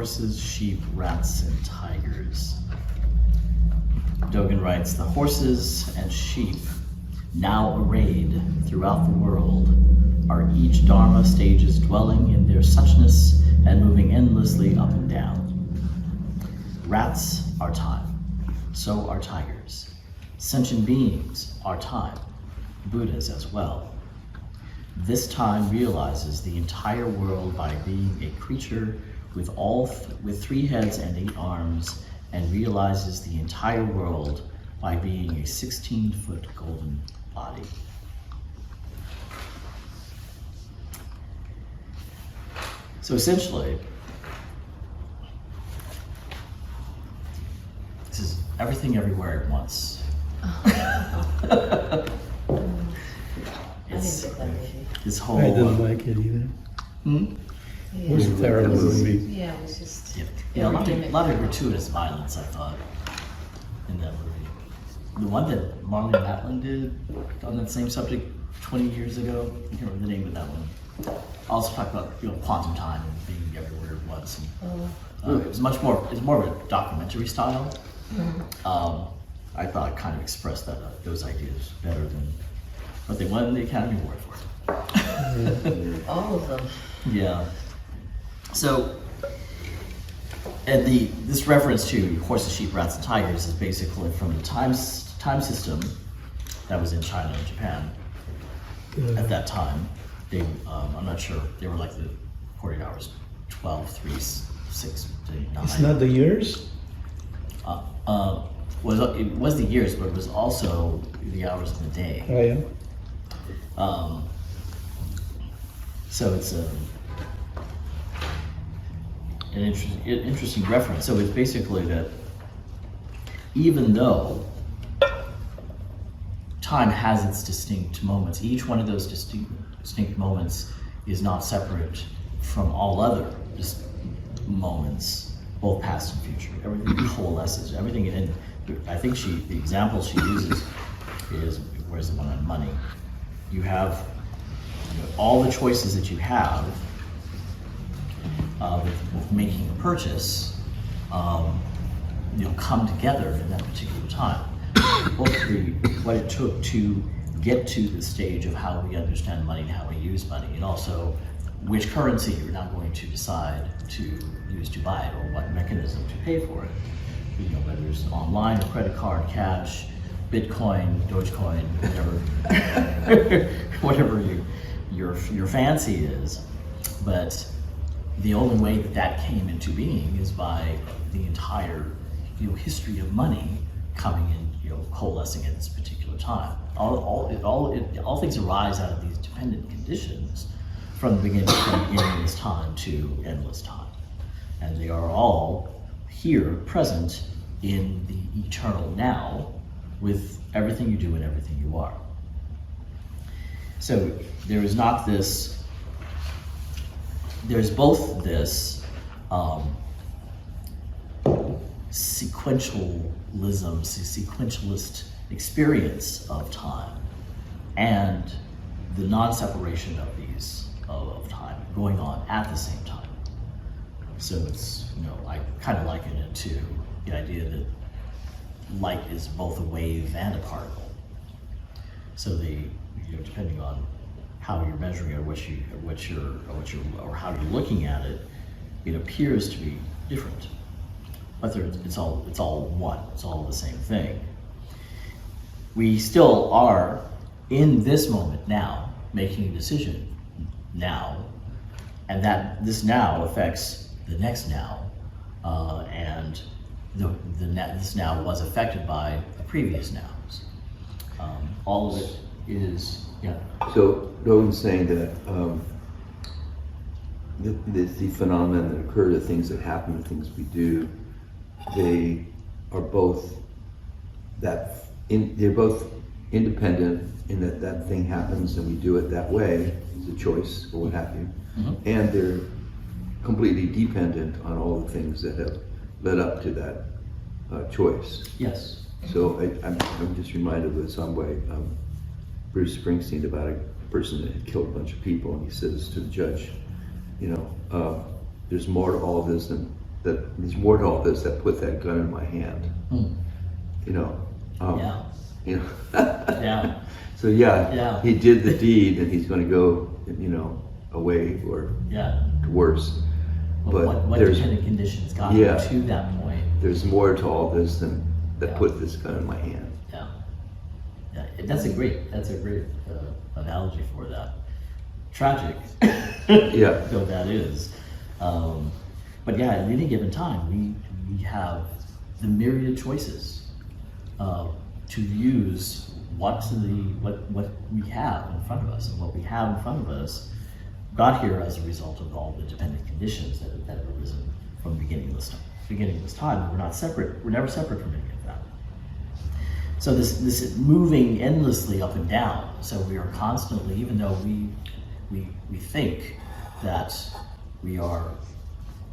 horses, sheep, rats, and tigers. Dogen writes, the horses and sheep now arrayed throughout the world are each Dharma stages dwelling in their suchness and moving endlessly up and down. Rats are time, so are tigers. Sentient beings are time, Buddhas as well. This time realizes the entire world by being a creature with 3 heads and 8 arms, and realizes the entire world by being a 16-foot golden body. So essentially, this is everything everywhere at once. It's this whole. I didn't like it either. It was a terrible movie. Yeah, it was just. Yeah, a lot of gratuitous violence, I thought, in that movie. The one that Marlene Matlin did on that same subject 20 years ago, I can't remember the name of that one. Also talked about quantum time and being everywhere at once. And, it was more of a documentary style. I thought it kind of expressed those ideas better than what they won the Academy Award for. All of them. Yeah. So, and this reference to horses, sheep, rats, and tigers is basically from the time system that was in China and Japan at that time. I'm not sure, they were like the 48 hours, 12, 3, 6 to 9. It's not the years? It was the years, but it was also the hours of the day. Oh, yeah. So it's an interesting reference. So it's basically that even though time has its distinct moments, each one of those distinct moments is not separate from all other moments, both past and future. Everything coalesces. Everything, and I think the example she uses is, where's the one on money? You have all the choices that you have with making a purchase, come together in that particular time. Both what it took to get to the stage of how we understand money and how we use money, and also which currency you're now going to decide to use to buy it, or what mechanism to pay for it. Whether it's online, or credit card, cash, Bitcoin, Dogecoin, whatever your fancy is. But the only way that came into being is by the entire history of money coming in, coalescing at this particular time. All things arise out of these dependent conditions from the beginning of this time to endless time, and they are all here present in the eternal now, with everything you do and everything you are. So there's both this sequentialist experience of time, and the non-separation of time going on at the same time. So it's, I kind of liken it to the idea that light is both a wave and a particle. So depending on how you're measuring it, or how you're looking at it, it appears to be different. But it's all one. It's all the same thing. We still are in this moment now, making a decision now, and that this now affects the next now, and this now was affected by the previous nows. All of it is, yeah. So Dogen's saying that the phenomena that occur, the things that happen, the things we do, they are both they're both independent in that thing happens and we do it that way, it's a choice or what have you, and they're completely dependent on all the things that have led up to that choice. Yes. So I'm just reminded of some way Bruce Springsteen about a person that had killed a bunch of people, and he says to the judge, there's more to all of this than that there's more to all this that put that gun in my hand. You know. Yeah. You know. Yeah. So yeah, Yeah. he did the deed, and he's going to go, you know, away or Yeah. worse. But what there's dependent conditions got Yeah. him to that point? there's more to all this than that Yeah. put this gun in my hand. Yeah. Yeah. That's a great analogy for that. Tragic. Yeah. Though that is. But yeah, at any given time, we have the myriad choices to use what we have in front of us, and what we have in front of us got here as a result of all the dependent conditions that have arisen from the beginning of this time. We're not separate. We're never separate from any of that. So this is moving endlessly up and down. So we are constantly, even though we think that we are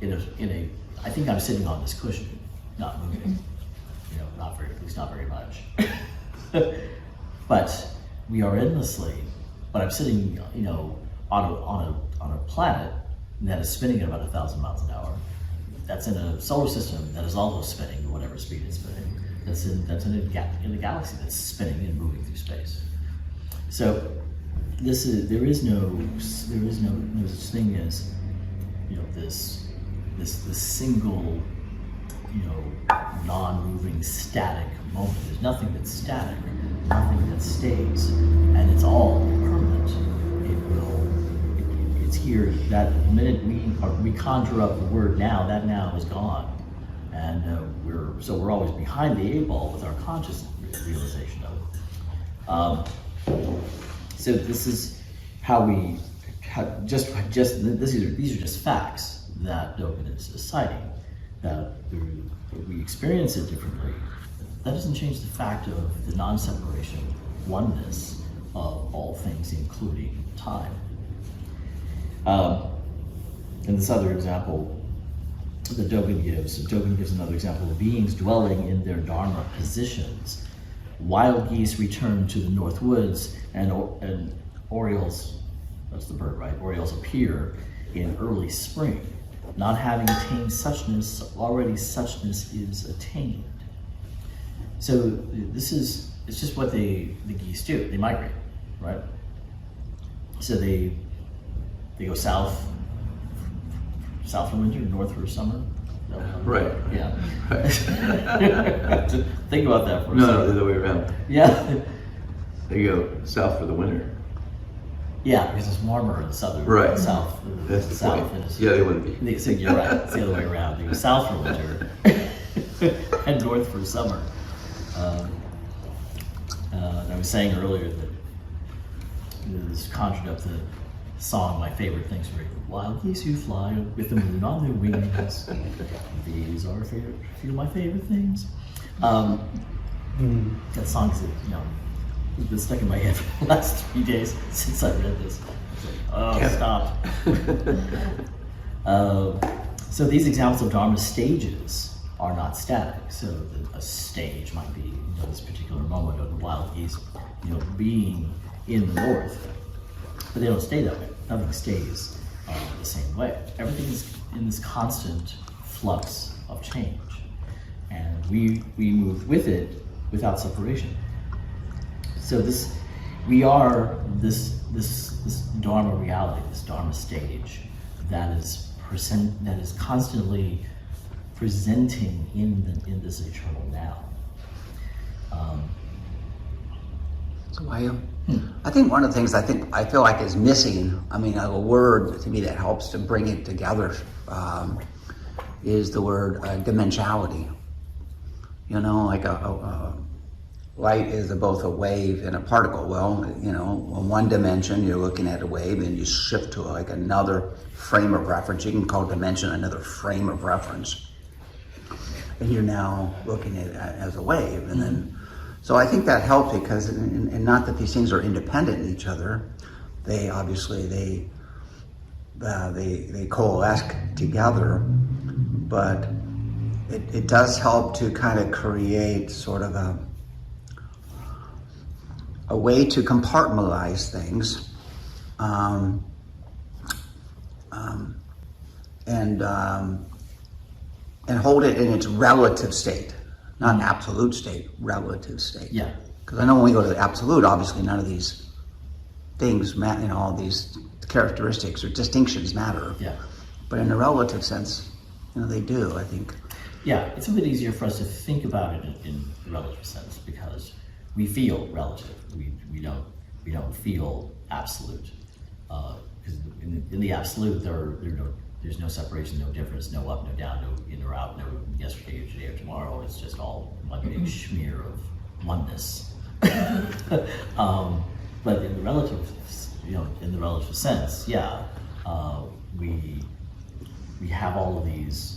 in a. I think I'm sitting on this cushion, not moving. You know, at least not very much. But we are endlessly. But I'm sitting, you know, on a planet that is spinning at about 1,000 miles an hour. That's in a solar system that is also spinning at whatever speed it's spinning. That's in a galaxy that's spinning and moving through space. So there is no such thing as, you know, this single, you know, non-moving static moment. There's nothing that's static, nothing that stays, and it's all impermanent. It's here. That minute we conjure up the word now, that now is gone, and we're always behind the eight ball with our conscious realization of it. So this is how we these are just facts that Dogen is citing, that we experience it differently. That doesn't change the fact of the non-separation, oneness of all things, including time. And this other example that Dogen gives another example of beings dwelling in their Dharma positions. Wild geese return to the north woods, and orioles, that's the bird, right? Orioles appear in early spring. Not having attained suchness, already suchness is attained. So it's just what the geese do. They migrate, right? So they go south for winter, north for summer. Right. Yeah. Right. Think about that for a second. No, the other way around. Yeah. They go south for the winter. Yeah, because it's warmer in the southern, Right. south. That's the south point. is- Yeah, they wouldn't be. So you're right. It's the other way around. They go south for winter and north for summer. I was saying earlier that this conjured up the song, my favorite things were wild geese who fly with the moon on their wings. These are few of my favorite things. That song's, you know, been stuck in my head for the last 3 days since I read this. It's like, stop. So these examples of Dharma stages are not static. So a stage might be, you know, this particular moment of the wild geese, you know, being in the north, but they don't stay that way. Nothing stays the same way. Everything is in this constant flux of change, and we move with it without separation. So we are this Dharma reality, this Dharma stage that is constantly presenting in this eternal now. So I think one of the things I feel like is missing, I mean, a word to me that helps to bring it together is the word dimensionality. You know, like a light is both a wave and a particle. Well, you know, on one dimension, you're looking at a wave, and you shift to like another frame of reference. You can call dimension another frame of reference. And you're now looking at it as a wave. And then, so I think that helps because, and not that these things are independent of each other. They obviously, they coalesce together, but it does help to kind of create sort of a way to compartmentalize things, and hold it in its relative state, not absolute state, relative state. Yeah. Because I know when we go to the absolute, obviously none of these things, all these characteristics or distinctions matter. Yeah. But in a relative sense, they do, I think. Yeah, it's a bit easier for us to think about it in relative sense because we feel relative. We don't feel absolute. Because in the absolute, there's no separation, no difference, no up, no down, no in or out, no yesterday or today or tomorrow. It's just all one big smear of oneness. But in the relative sense, yeah, we have all of these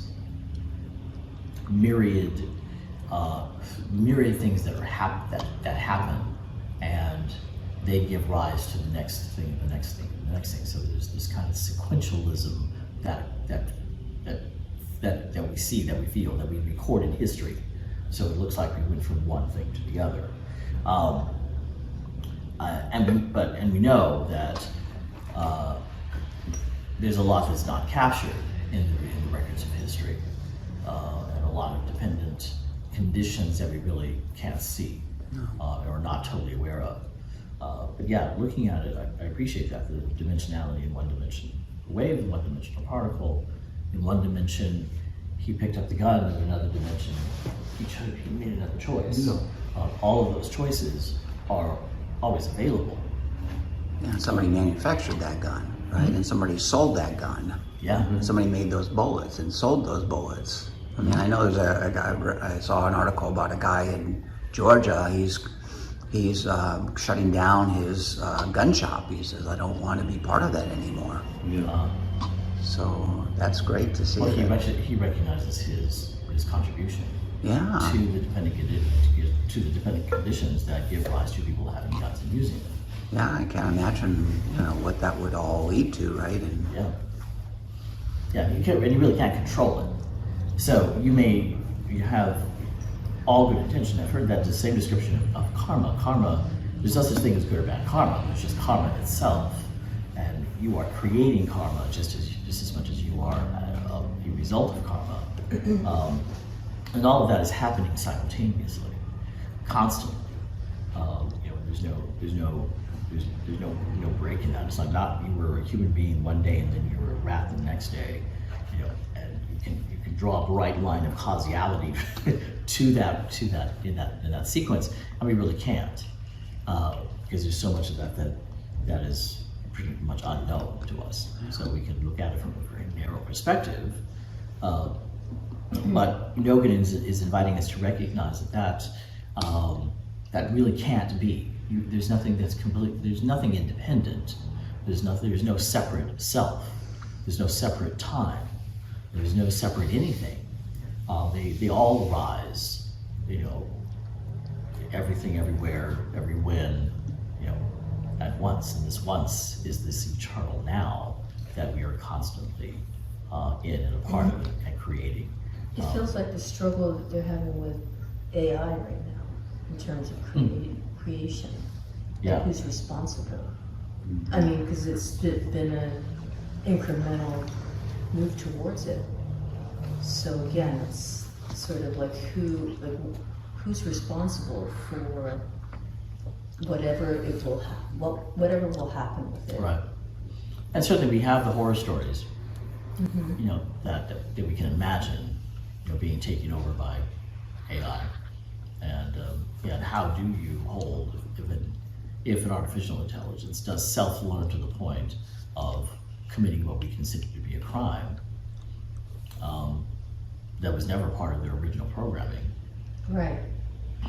myriad things that happen, and they give rise to the next thing, the next thing, the next thing. So there's this kind of sequentialism that we see, that we feel, that we record in history. So it looks like we went from one thing to the other. And we know that there's a lot that's not captured in the records of history, and a lot of dependent conditions that we really can't see or are not totally aware of. But yeah, looking at it, I appreciate that, the dimensionality in one dimension, a wave in one dimensional particle. In one dimension, he picked up the gun. In another dimension, he made another choice. All of those choices are always available. And somebody manufactured that gun, right? And somebody sold that gun. Yeah. And somebody made those bullets and sold those bullets. I mean, I know there's a guy, I saw an article about a guy in Georgia. He's shutting down his gun shop. He says, I don't want to be part of that anymore. Yeah. So that's great to see. Well, he recognizes his contribution Yeah. to the dependent conditions that give rise to people having guns and using them. Yeah, I can't imagine, what that would all lead to, right? And Yeah, and you really can't control it. So you have all good intention. I've heard that the same description of karma. Karma, there's no such thing as good or bad karma. There's just karma itself, and you are creating karma just as much as you are a result of karma. And all of that is happening simultaneously, constantly. There's no break in that. It's not you were a human being one day and then you were a rat the next day, and you can draw a bright line of causality to that in that sequence, and we really can't, because there's so much of that is pretty much unknown to us. So we can look at it from a very narrow perspective. But Dogen is inviting us to recognize that really can't be. There's nothing that's complete. There's nothing independent. There's no separate self. There's no separate time. There's no separate anything. They all arise. Everything, everywhere, every when. At once. And this once is this eternal now that we are constantly in and a part of it and creating. It feels like the struggle that they're having with AI right now in terms of creation. Yeah. And who's responsible? I mean, because it's been an incremental move towards it. So again, it's sort of like who's responsible for whatever whatever will happen with it. Right. And certainly we have the horror stories, that we can imagine, being taken over by AI. And how do you hold if an artificial intelligence does self-learn to the point of committing what we consider to be a crime that was never part of their original programming? Right.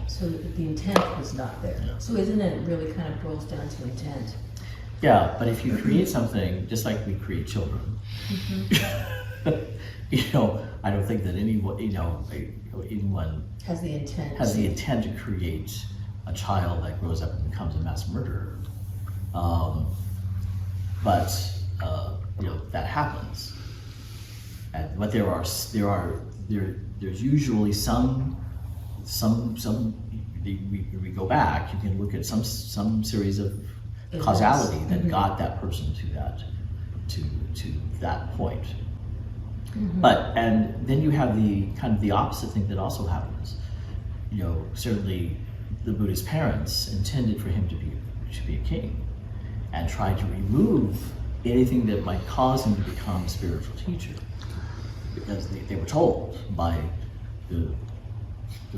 So the intent was not there. Yeah. So isn't it really kind of boils down to intent? Yeah, but if you create something, just like we create children, I don't think that anyone Has the intent. To create a child that grows up and becomes a mass murderer. But that happens. But there's usually some we go back, you can look at some series of causality that got that person to that point. But, and then you have the kind of the opposite thing that also happens. Certainly the Buddha's parents intended for him to be a king and tried to remove anything that might cause him to become a spiritual teacher, because they were told by the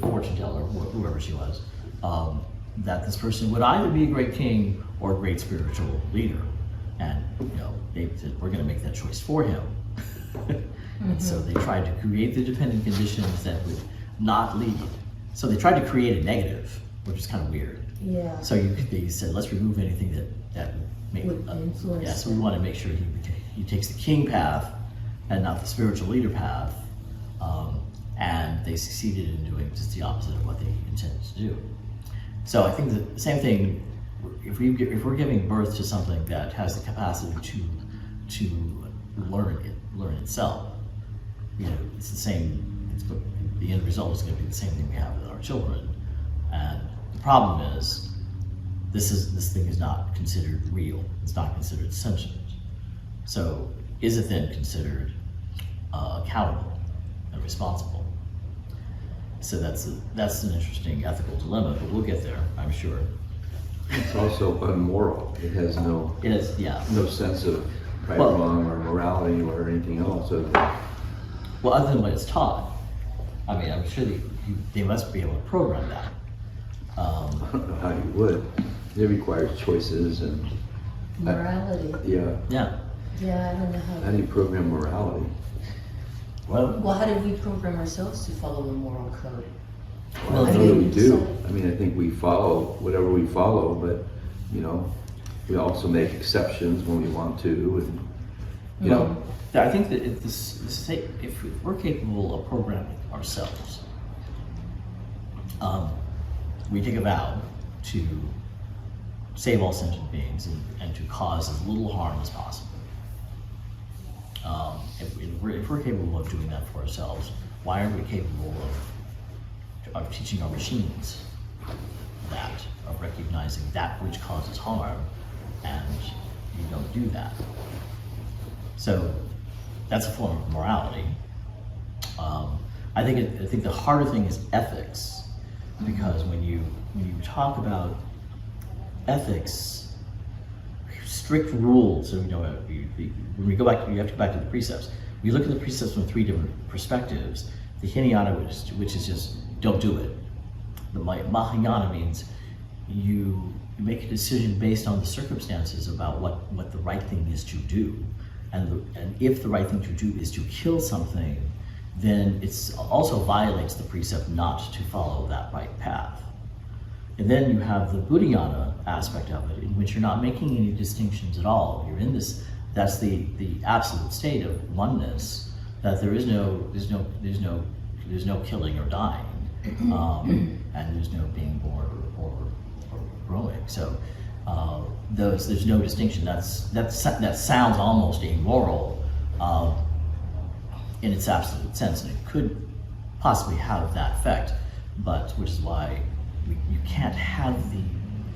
fortune teller, whoever she was, that this person would either be a great king or a great spiritual leader. And they said, we're going to make that choice for him. And so they tried to create the dependent conditions that would not lead. So they tried to create a negative, which is kind of weird. Yeah. So they said, let's remove anything that Would influence. yeah, so we want to make sure he takes the king path and not the spiritual leader path. And they succeeded in doing just the opposite of what they intended to do. So I think the same thing, if we're giving birth to something that has the capacity to learn itself, it's the same. The end result is going to be the same thing we have with our children. And the problem is, this thing is not considered real. It's not considered sentient. So is it then considered accountable and responsible? So that's an interesting ethical dilemma, but we'll get there, I'm sure. It's also unmoral. It has no sense of right, wrong, or morality, or anything else. Well, other than what it's taught. I mean, I'm sure they must be able to program that. I don't know how you would. It requires choices and Morality. Yeah, Yeah, I don't know how. how do you program morality? Well, how did we program ourselves to follow the moral code? Well, I know that we do. I mean, I think we follow whatever we follow, but we also make exceptions when we want to, and I think that if we're capable of programming ourselves, we take a vow to save all sentient beings and to cause as little harm as possible. If we're capable of doing that for ourselves, why aren't we capable of teaching our machines that, of recognizing that which causes harm, and you don't do that? So that's a form of morality. I think the harder thing is ethics, because when you talk about ethics, strict rules. So when we go back, you have to go back to the precepts. We look at the precepts from 3 different perspectives. The Hinayana, which is just don't do it. The Mahayana means you make a decision based on the circumstances about what the right thing is to do, and if the right thing to do is to kill something, then it also violates the precept not to follow that right path. And then you have the Buddhayana aspect of it, in which you're not making any distinctions at all. You're in this. That's the absolute state of oneness. That there's no killing or dying, and there's no being born or growing. So there's no distinction. That sounds almost amoral in its absolute sense, and it could possibly have that effect. But which is why you can't have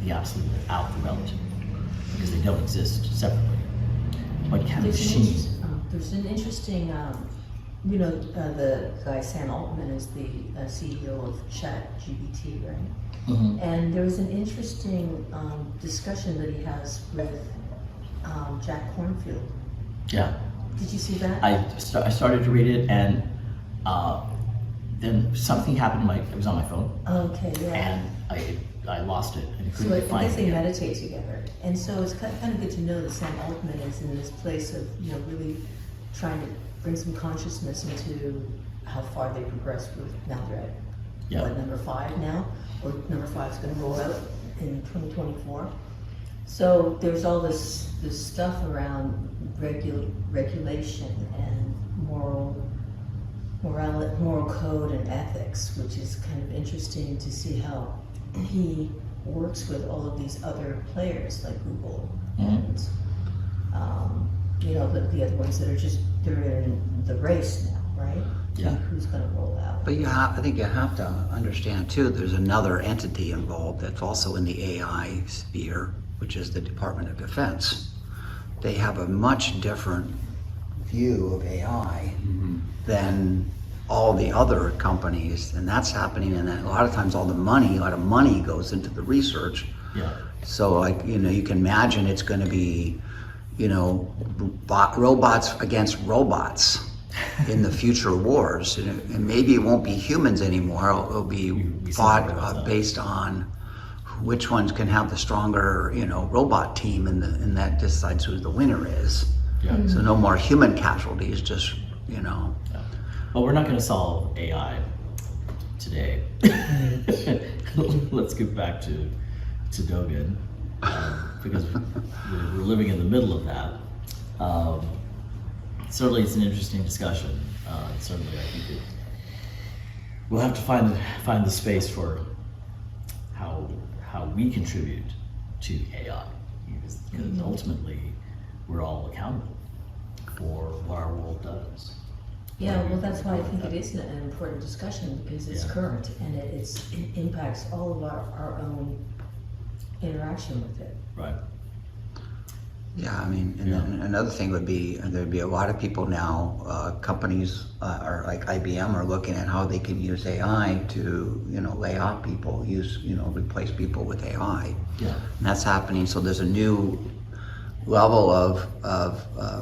the absolute without the relative, because they don't exist separately. What kind of machine? There's an interesting, the guy Sam Altman is the CEO of ChatGPT, right? Mm-hmm. And there was an interesting discussion that he has with Jack Kornfield. Yeah. Did you see that? I started to read it, and then something happened. It was on my phone, Okay, yeah. and I lost it. And So I couldn't find guess it they again. meditate together, and so it's kind of good to know that Sam Altman is in this place of really trying to bring some consciousness into how far they progressed with. Now they're at what, number 5 now, or number 5 is going to roll out in 2024. So there's all this stuff around regulation and moral code and ethics, which is kind of interesting to see how he works with all of these other players like Google and the other ones that are they're in the race now, right? Yeah. Who's going to roll out? But I think you have to understand too, there's another entity involved that's also in the AI sphere, which is the Department of Defense. They have a much different view of AI than all the other companies, and that's happening. And a lot of times, a lot of money goes into the research. Yeah. So, like, you can imagine it's going to be, robots against robots in the future wars, and maybe it won't be humans anymore. It'll be We fought based on which ones can have the stronger, robot team, and that decides who the winner is. Yeah. So no more human casualties, just, Yeah. Well, we're not going to solve AI today. Let's get back to Dogen, because we're living in the middle of that. Certainly, it's an interesting discussion. Certainly, I think we'll have to find the space for how we contribute to AI, because ultimately we're all accountable for what our world does. Yeah, well, that's why I think it is an important discussion, because it's current and it impacts all of our own interaction with it. Right. yeah, I mean, and then another thing would be, there'd be a lot of people now, companies, or like IBM are looking at how they can use AI to, lay off people, replace people with AI. Yeah. And that's happening, so there's a new level of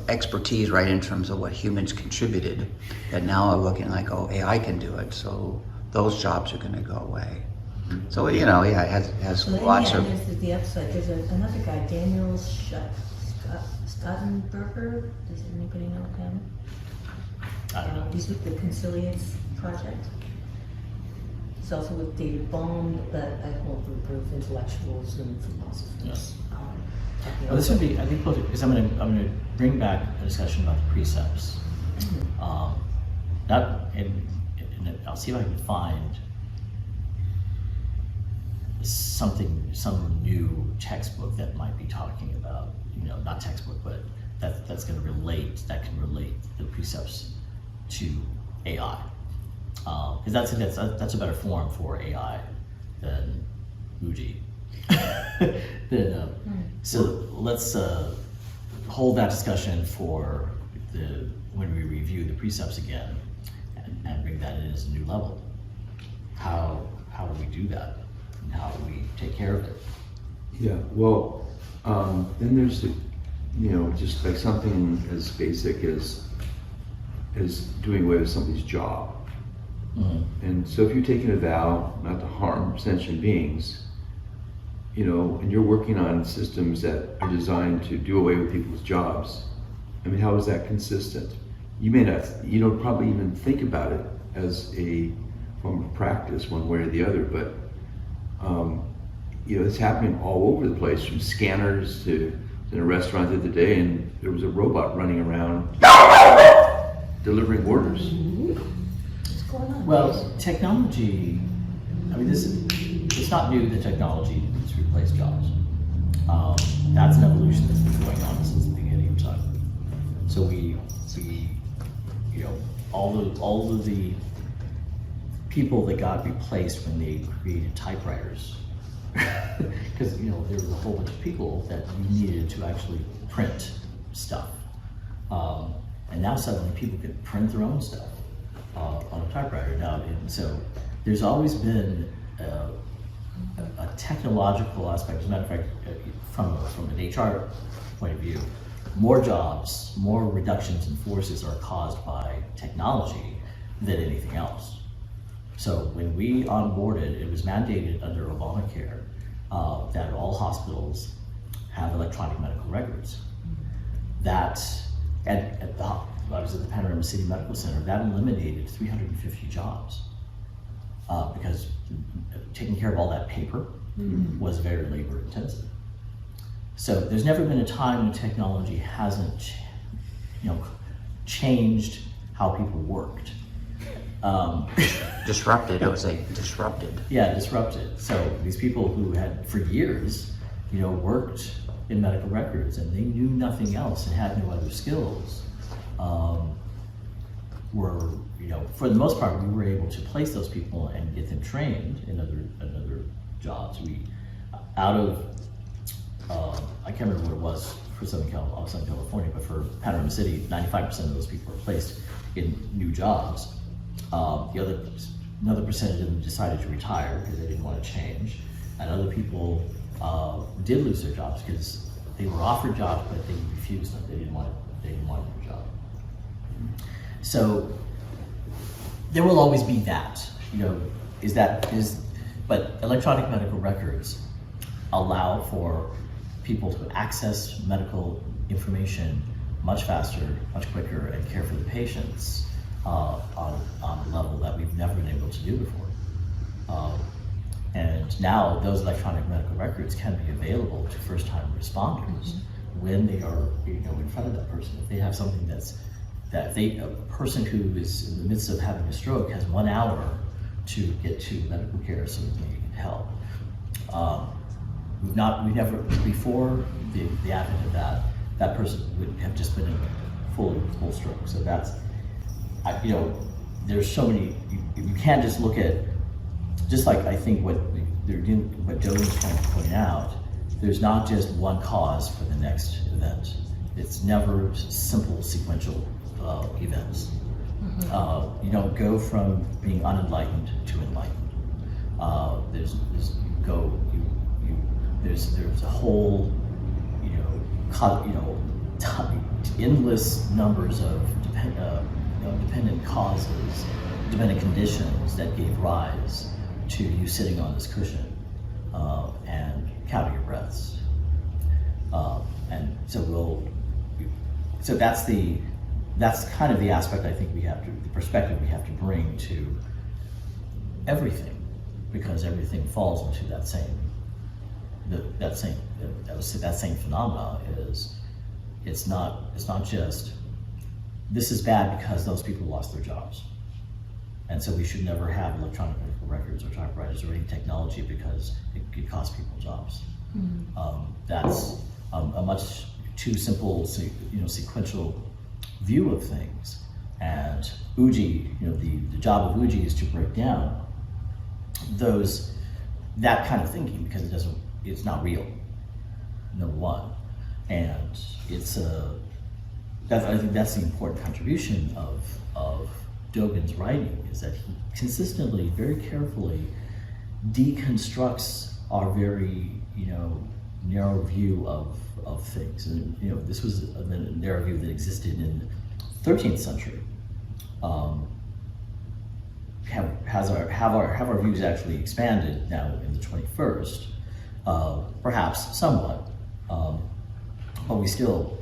expertise, right, in terms of what humans contributed, that now are looking like, oh, AI can do it, so those jobs are gonna go away. So, it has So then, lots of, there's the upside. There's another guy, Daniel Stottenberger. Does anybody know him? I don't know. He's with the Conciliates Project. He's also with David Bohm, a whole group of intellectuals and philosophers. Yes. talking Well, this would be, I think, because I'm gonna bring back a discussion about the precepts. And I'll see if I can find some new textbook that might be talking about, not textbook, but that can relate the precepts to AI. Because that's a better form for AI than Muji. So let's hold that discussion for when we review the precepts again, and bring that in as a new level. How do we do that? And how do we take care of it? Yeah, well, then there's just like something as basic as doing away with somebody's job. And so if you're taking a vow not to harm sentient beings, and you're working on systems that are designed to do away with people's jobs, I mean, how is that consistent? You don't probably even think about it as a form of practice one way or the other, but it's happening all over the place, from scanners to in a restaurant the other day, and there was a robot running around delivering orders. What's going on? Well, technology, it's not new that technology has replaced jobs. That's an evolution that's been going on since the beginning of time. So all of the people that got replaced when they created typewriters, because there was a whole bunch of people that you needed to actually print stuff, and now suddenly people can print their own stuff on a typewriter now. And so there's always been a technological aspect. As a matter of fact, from an HR point of view, more jobs, more reductions in forces are caused by technology than anything else. So when we onboarded, it was mandated under Obamacare that all hospitals have electronic medical records. That, I was at the Panorama City Medical Center, that eliminated 350 jobs because taking care of all that paper was very labor intensive. So there's never been a time when technology hasn't, changed how people worked. disrupted, I would say, disrupted. Yeah, disrupted. So these people who had for years, worked in medical records and they knew nothing else and had no other skills, were, for the most part, we were able to place those people and get them trained in other jobs. We, out of, I can't remember what it was for Southern California, but for Panorama City, 95% of those people were placed in new jobs. Another percentage of them decided to retire because they didn't want to change, and other people did lose their jobs because they were offered jobs, but they refused them. They didn't want a new job. So there will always be that, but electronic medical records allow for people to access medical information much faster, much quicker, and care for the patients on a level that we've never been able to do before. And now those electronic medical records can be available to first-time responders when they are, in front of that person. If they have something a person who is in the midst of having a stroke has 1 hour to get to medical care so that they can help. We never, before the advent of that person would have just been in full stroke. So that's, there's so many, you can't just look at, just like I think what Dogen's trying to point out, there's not just one cause for the next event. It's never simple sequential events. You don't go from being unenlightened to enlightened. There's a whole, endless numbers of dependent causes, dependent conditions that gave rise to you sitting on this cushion and counting your breaths. And so that's kind of the aspect I think the perspective we have to bring to everything, because everything falls into that same phenomena. It's not just this is bad because those people lost their jobs, and so we should never have electronic medical records or typewriters or any technology because it could cost people jobs. That's a much too simple, sequential view of things. And Uji, the job of Uji is to break down that kind of thinking, because it's not real, number one. And I think that's the important contribution of Dogen's writing, is that he consistently, very carefully deconstructs our very, narrow view of things. And, this was a narrow view that existed in the 13th century. Have our views actually expanded now in the 21st? Perhaps somewhat, but we still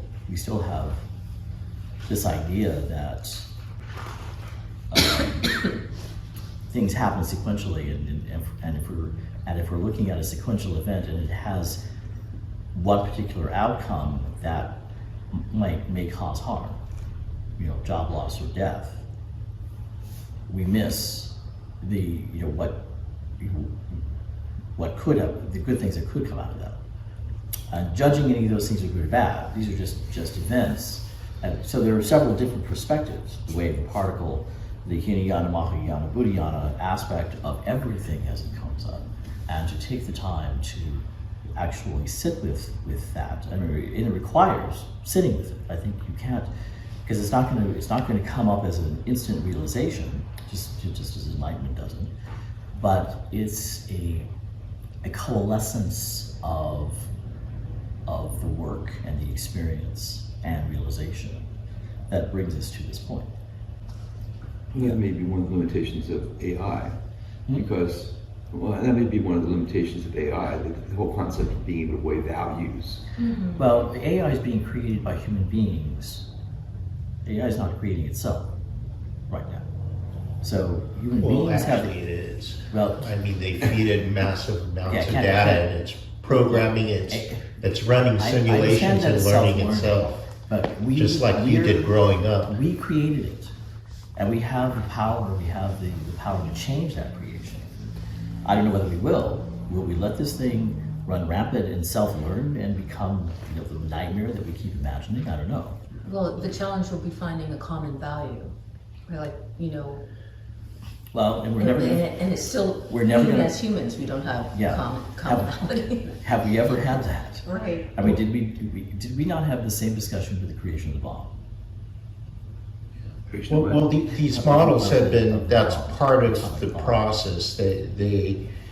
have this idea that things happen sequentially, and if we're looking at a sequential event and it has one particular outcome that may cause harm, job loss or death, we miss the good things that could come out of that. Judging any of those things are good or bad, these are just events. And so there are several different perspectives: the wave and particle, the Hinayana, Mahayana, Buddhayana aspect of everything as it comes up, and to take the time to actually sit with that. And it requires sitting with it. I think you can't, because it's not going to come up as an instant realization, just as enlightenment doesn't. But it's a coalescence of the work and the experience and realization that brings us to this point. And that may be one of the limitations of AI, because, that may be one of the limitations of AI, the whole concept of being able to weigh values. Well, the AI is being created by human beings. AI is not creating itself right now. So human beings actually it is. Well, I mean, they feed it massive amounts of can't- data, and it's programming, it's running simulations and learning itself. But Just like you did growing up. We created it, and we have the power. We have the power to change that creation. I don't know whether we will. Will we let this thing run rampant and self-learn and become, the nightmare that we keep imagining? I don't know. Well, the challenge will be finding a common value. Well, and we're never. And it's still, We're never even gonna- as humans, we don't have Yeah. commonality. Have we ever had that? Right. I mean, did we not have the same discussion with the creation of the bomb? Well, these models have been, that's part of the process.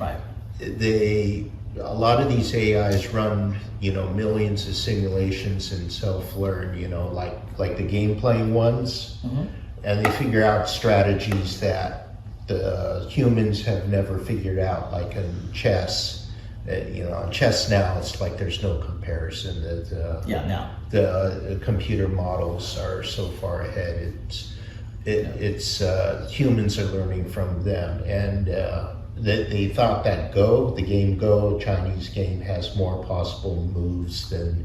Right. A lot of these AIs run, millions of simulations and self-learn, like the game-playing ones. Mm-hmm. And they figure out strategies that the humans have never figured out, like in chess. In chess now, it's like there's no comparison. The computer models are so far ahead. It's humans are learning from them, and they thought that the game Go, Chinese game, has more possible moves than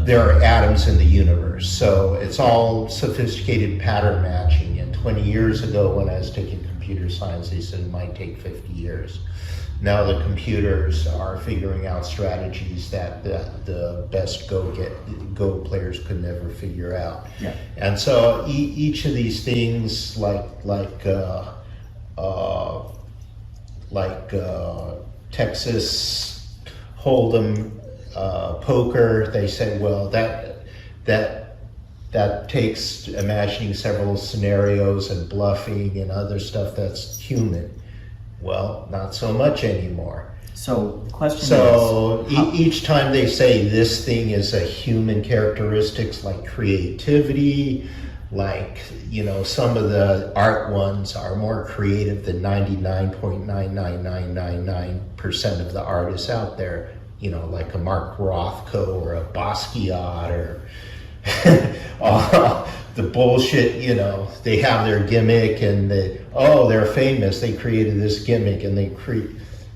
there are atoms in the universe. So it's all sophisticated pattern matching. And 20 years ago, when I was taking computer science, they said it might take 50 years. Now the computers are figuring out strategies that the best Go players could never figure out. Yeah. And so each of these things, like Texas Hold'em, poker, they say, well, that takes imagining several scenarios and bluffing and other stuff that's human. Well, not so much anymore. So the question is, each time they say this thing is a human characteristics, like creativity, like, some of the art ones are more creative than 99.99999% of the artists out there, like a Mark Rothko or a Basquiat or the bullshit, they have their gimmick and they're famous. They created this gimmick and they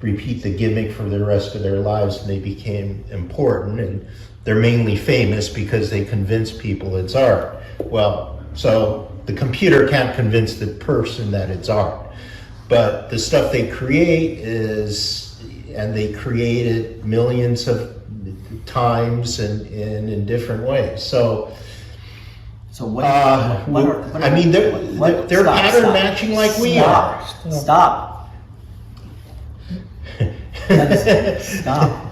repeat the gimmick for the rest of their lives, and they became important, and they're mainly famous because they convince people it's art. Well, so the computer can't convince the person that it's art, but the stuff they create and they create it millions of times and in different ways. So what they're pattern matching like we are. Stop. Stop.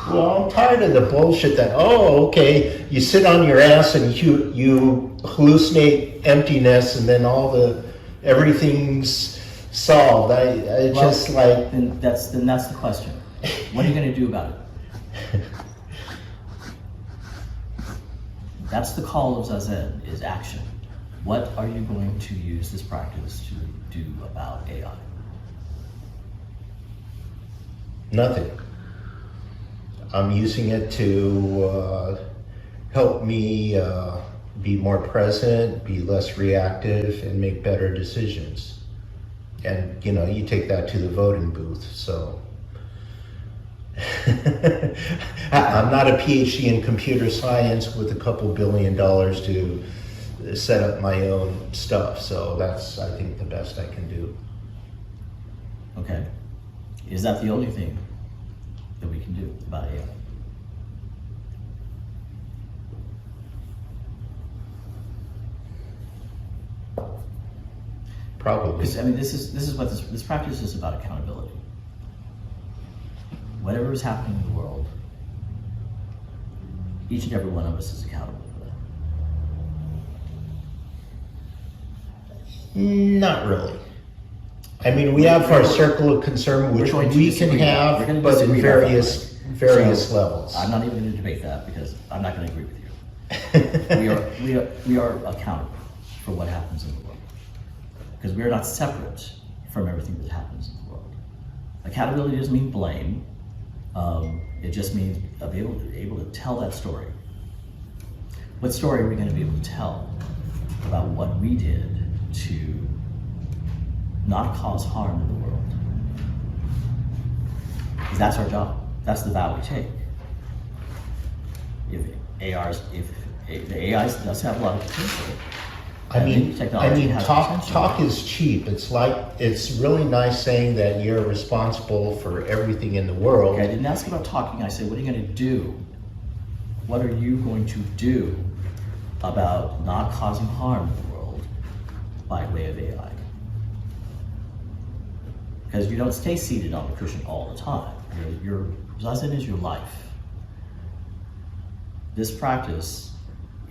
Well, I'm tired of the bullshit that, okay, you sit on your ass and you hallucinate emptiness and then everything's solved. Then that's the question. What are you going to do about it? That's the call of Zazen, is action. What are you going to use this practice to do about AI? Nothing. I'm using it to help me be more present, be less reactive, and make better decisions. And, you take that to the voting booth, so. I'm not a PhD in computer science with a couple $1 billion to set up my own stuff, so that's, I think, the best I can do. Okay. Is that the only thing that we can do about AI? Probably. Because, I mean, this is what this practice is about: accountability. Whatever is happening in the world, each and every one of us is accountable for that. Not really. I mean, we have our circle of concern, which we can have, but in various levels. I'm not even going to debate that because I'm not going to agree with you. we are accountable for what happens in the world because we are not separate from everything that happens in the world. Accountability doesn't mean blame. It just means able to tell that story. What story are we going to be able to tell about what we did to not cause harm in the world? Because that's our job. That's the vow we take. If the AIs does have a lot of potential. Talk is cheap. It's really nice saying that you're responsible for everything in the world. Okay, I didn't ask about talking. I said, what are you going to do? What are you going to do about not causing harm in the world by way of AI? Because you don't stay seated on the cushion all the time. Your Zazen is your life. this practice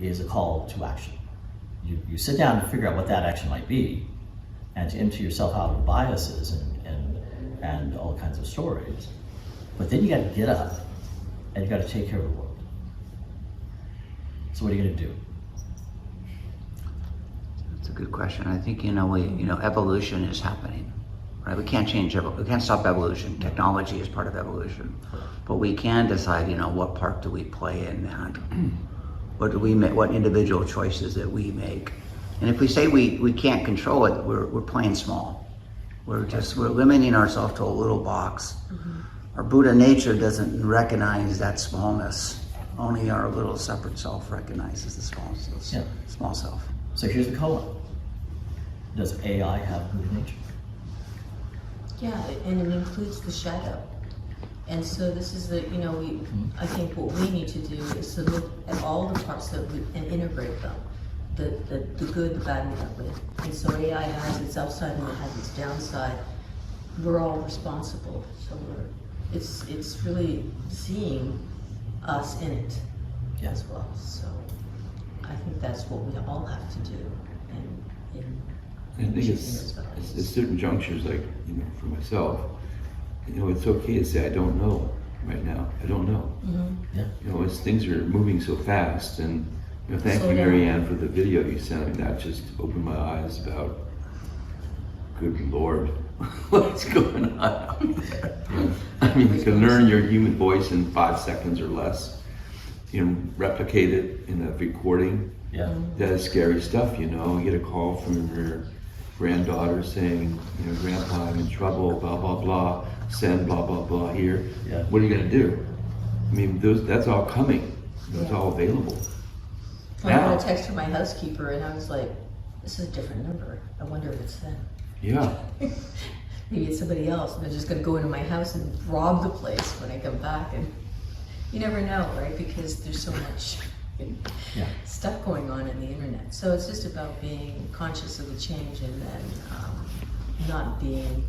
is a call to action. You sit down and figure out what that action might be, and to empty yourself out of biases and all kinds of stories. But then you got to get up and you got to take care of the world. So what are you going to do? That's a good question. I think, evolution is happening, right? We can't we can't stop evolution. Technology is part of evolution. But we can decide, what part do we play in that? What do we make? What individual choices that we make? And if we say we can't control it, we're playing small. We're limiting ourselves to a little box. Our Buddha nature doesn't recognize that smallness. Only our little separate self recognizes the small self. So here's the colon. Does AI have Buddha nature? Yeah, and it includes the shadow. And so this is I think what we need to do is to look at all the parts and integrate them. The good, the bad, and the ugly. And so AI has its upside and it has its downside. We're all responsible. So it's really seeing us in it as well. So I think that's what we all have to do. I think it's certain junctures, like, for myself, it's okay to say, I don't know right now. I don't know. Yeah. As things are moving so fast, and thank Slow you, down. Marianne, for the video you sent me. That just opened my eyes about, good Lord, what's going on out there? I mean, you can learn your human voice in 5 seconds or less. Replicate it in a recording. Yeah. That is scary stuff, You get a call from your granddaughter saying, Grandpa, I'm in trouble, blah, blah, blah, send blah, blah, blah here. Yeah. What are you going to do? I mean, that's all coming. That's all available. I got a text from my housekeeper and I was like, this is a different number. I wonder if it's them. Yeah. Maybe it's somebody else and they're just going to go into my house and rob the place when I come back. And you never know, right? Because there's so much stuff going on in the internet. So it's just about being conscious of the change and then not being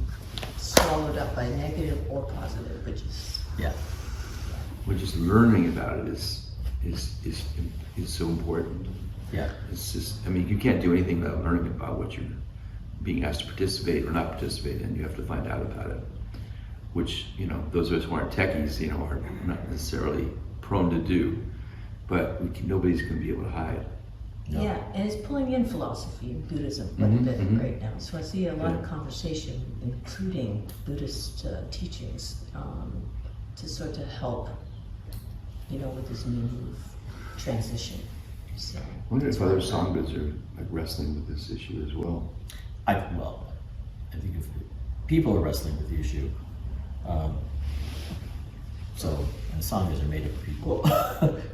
swallowed up by negative or positive, but just Well, just learning about it is so important. Yeah. It's just, you can't do anything without learning about what you're being asked to participate or not participate in. You have to find out about it, which, those of us who aren't techies, are not necessarily prone to do, but nobody's going to be able to hide. No. Yeah, and it's pulling in philosophy and Buddhism quite a bit right now. So I see a lot of conversation, including Buddhist teachings, to sort of help, with this new transition. So I wonder if other sanghas are wrestling with this issue as well. I think if people are wrestling with the issue, and sanghas are made up of people,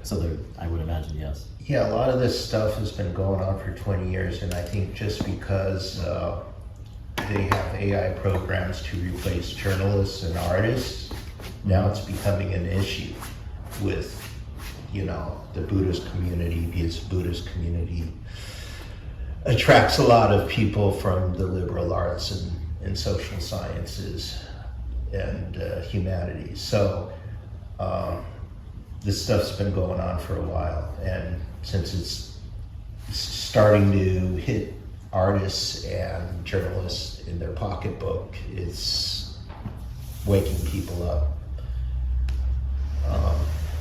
so I would imagine yes. Yeah, a lot of this stuff has been going on for 20 years, and I think just because they have AI programs to replace journalists and artists, now it's becoming an issue with, the Buddhist community, because the Buddhist community attracts a lot of people from the liberal arts and social sciences and humanities. So this stuff's been going on for a while, and since it's starting to hit artists and journalists in their pocketbook, it's waking people up.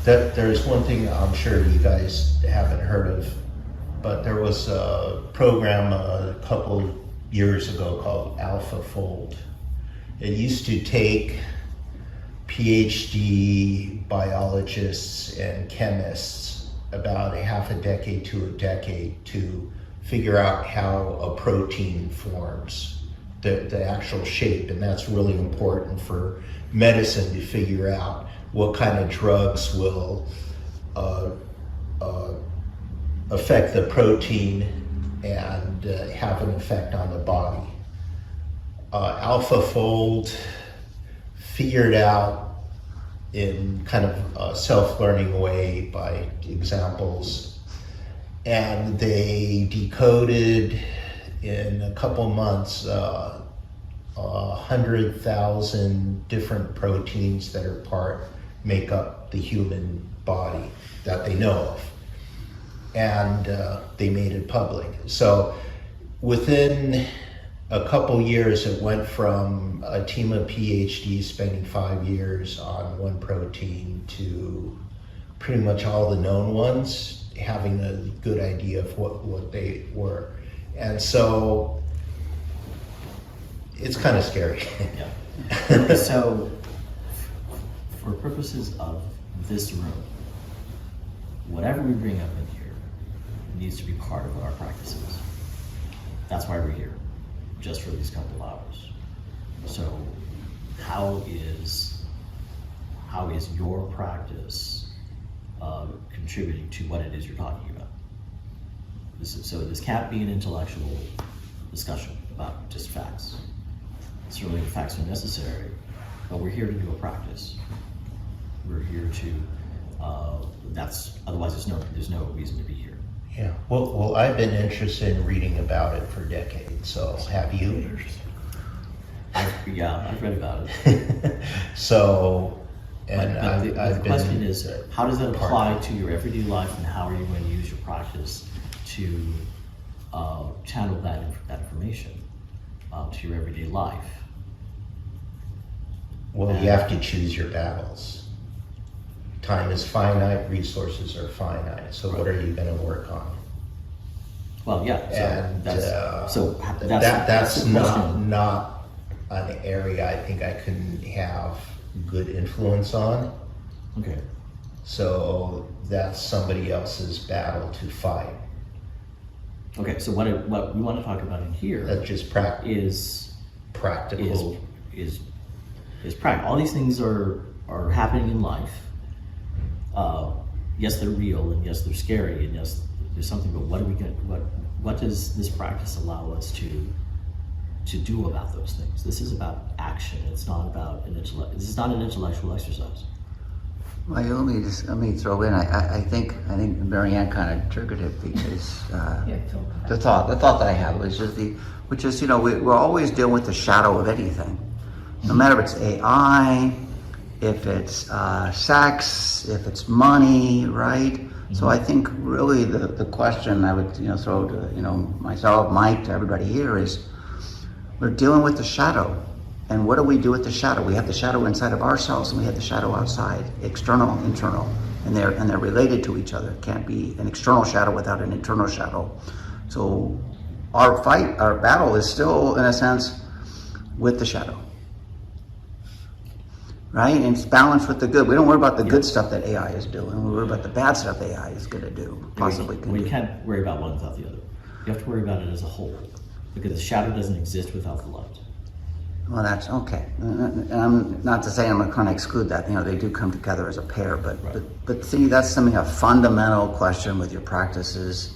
There's one thing I'm sure you guys haven't heard of, but there was a program a couple years ago called AlphaFold. It used to take PhD biologists and chemists about half a decade to a decade to figure out how a protein forms, the actual shape, and that's really important for medicine to figure out what kind of drugs will affect the protein and have an effect on the body. AlphaFold figured out in kind of a self-learning way by examples, and they decoded in a couple months 100,000 different proteins that are part make up the human body that they know of. And they made it public. So within a couple years, it went from a team of PhDs spending 5 years on one protein to pretty much all the known ones having a good idea of what they were. And so it's kind of scary. Yeah. So for purposes of this room, whatever we bring up in here needs to be part of our practices. That's why we're here, just for these couple of hours. So how is your practice contributing to what it is you're talking about? So this can't be an intellectual discussion about just facts. Certainly the facts are necessary, but we're here to do a practice. We're here to, otherwise there's no reason to be here. Yeah, well, I've been interested in reading about it for decades, so have you? I've read about it. So, and the question is, how does that apply to your everyday life, and how are you going to use your practice to channel that information to your everyday life? Well, you have to choose your battles. Time is finite, resources are finite, so what are you going to work on? Well, yeah. And that's that's the question. not an area I think I can have good influence on. Okay. So that's somebody else's battle to fight. Okay. So what we want to talk about in here That's just is practical. Is practical. All these things are happening in life. Yes, they're real, and yes, they're scary, and yes, there's something. But what does this practice allow us to do about those things? This is about action. It's not about This is not an intellectual exercise. Well, let me throw in. I think Marianne kind of triggered it because the thought that I have was just we're always dealing with the shadow of anything, no matter if it's AI, if it's sex, if it's money, right? Mm-hmm. So I think really the question I would throw to myself, Mike, to everybody here is we're dealing with the shadow. And what do we do with the shadow? We have the shadow inside of ourselves, and we have the shadow outside, external, internal, and they're related to each other. It can't be an external shadow without an internal shadow. So our battle is still, in a sense, with the shadow, right? And it's balanced with the good. We don't worry about the good stuff that AI is doing. We worry about the bad stuff AI is going to do, possibly can do. You can't worry about one without the other. You have to worry about it as a whole, because the shadow doesn't exist without the light. Well, that's okay. And I'm not to say I'm going to exclude that. They do come together as a pair, but see, that's something, a fundamental question with your practices.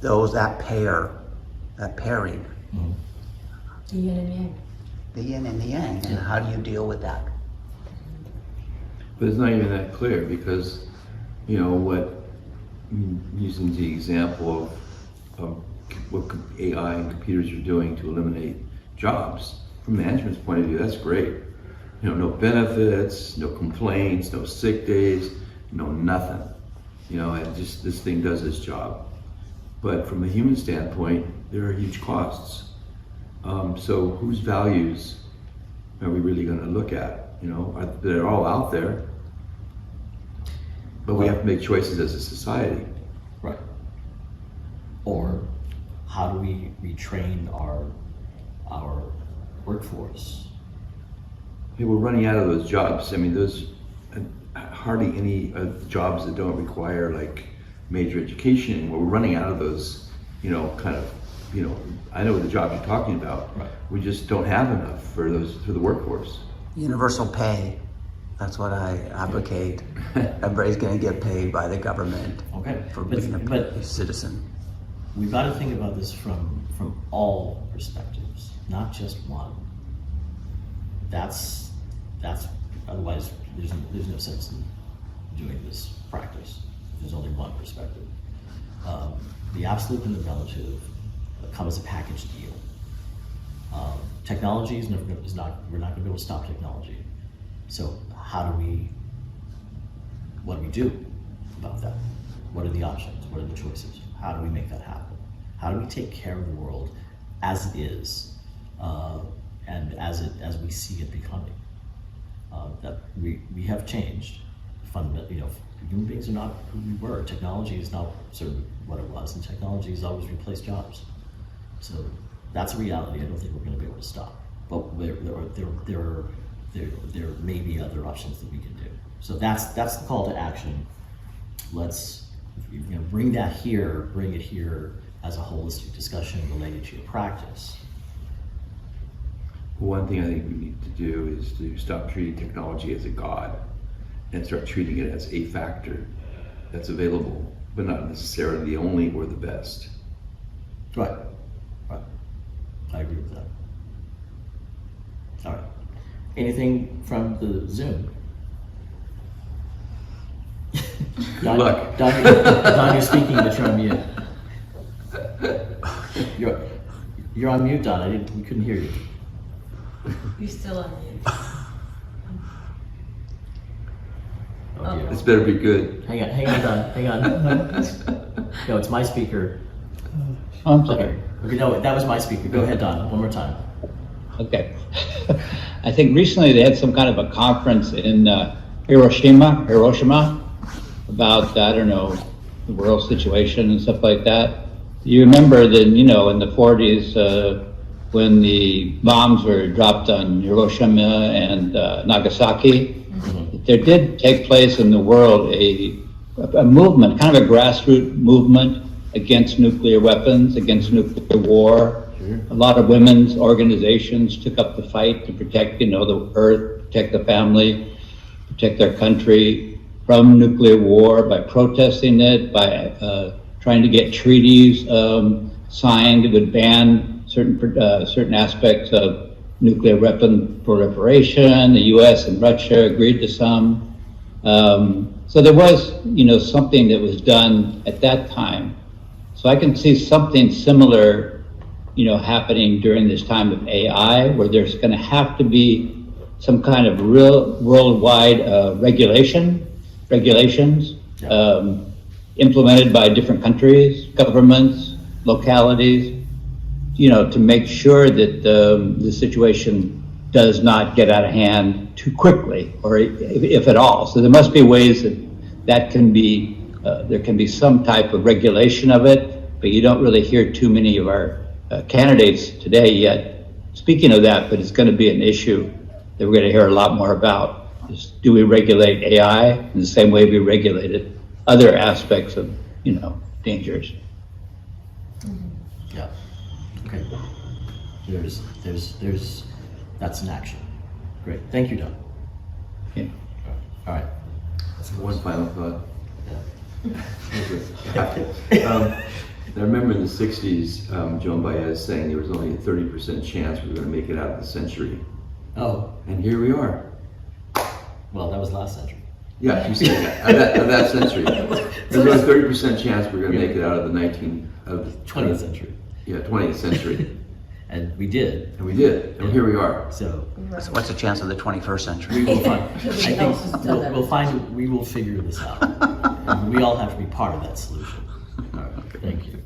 That pairing. Mm-hmm. The yin and yang. The yin and the yang, and how do you deal with that? But it's not even that clear, because using the example of what AI and computers are doing to eliminate jobs. From management's point of view, that's great. No benefits, no complaints, no sick days, no nothing. And just this thing does its job. But from a human standpoint, there are huge costs. So whose values are we really going to look at? They're all out there, but we have to make choices as a society. Right. Or how do we retrain our workforce? Hey, we're running out of those jobs. There's hardly any jobs that don't require like major education anymore. We're running out of those, I know the jobs you're talking about. Right. We just don't have enough for the workforce. Universal pay. That's what I advocate. Everybody's going to get paid by the government for being a citizen. We've got to think about this from all perspectives, not just one. That's otherwise there's no sense in doing this practice. There's only one perspective. The absolute and the relative come as a package deal. Technology we're not going to be able to stop technology. So how do we do about that? What are the options? What are the choices? How do we make that happen? How do we take care of the world as it is, and as we see it becoming? That we have changed. Fundamentally, human beings are not who we were. Technology is not sort of what it was, and technology has always replaced jobs. So that's a reality. I don't think we're going to be able to stop. But there may be other options that we can do. So that's the call to action. Let's bring it here as a holistic discussion related to your practice. One thing I think we need to do is to stop treating technology as a god and start treating it as a factor that's available, but not necessarily the only or the best. Right. I agree with that. All right. Anything from the Zoom? Good luck. Don, you're speaking, but you're on mute. You're on mute, Don. We couldn't hear you. You're still on mute. Oh, dear. This better be good. Hang on, Don. Hang on. No, it's my speaker. I'm sorry. Okay, no, that was my speaker. Go ahead, Don. One more time. Okay. I think recently they had some kind of a conference in Hiroshima, about, I don't know, the world situation and stuff like that. You remember that, in the 40s, when the bombs were dropped on Hiroshima and Nagasaki, there did take place in the world a movement, kind of a grassroots movement against nuclear weapons, against nuclear war. Sure. A lot of women's organizations took up the fight to protect, the earth, protect the family, protect their country from nuclear war by protesting it, by trying to get treaties signed that would ban certain aspects of nuclear weapon proliferation. The U.S. and Russia agreed to some. So there was, something that was done at that time. So I can see something similar, happening during this time of AI, where there's going to have to be some kind of real worldwide regulations implemented by different countries, governments, localities, to make sure that the situation does not get out of hand too quickly, or if at all. So there must be ways that can be, there can be some type of regulation of it, but you don't really hear too many of our candidates today yet speaking of that, but it's going to be an issue that we're going to hear a lot more about. Is, do we regulate AI in the same way we regulated other aspects of, dangers? Yeah. Okay. That's an action. Great. Thank you, Don. Yeah. All right. One final thought. I remember in the 60s, Joan Baez saying there was only a 30% chance we were going to make it out of the century. Oh. And here we are. Well, that was last century. Yeah, you said that. Of that century. There's only a 30% chance we're going to make it out of the 20th century. Yeah, 20th century. And we did. And we did. And here we are. So So what's the chance of the 21st century? we will find. We will figure this out. And we all have to be part of that solution. All right. Thank you.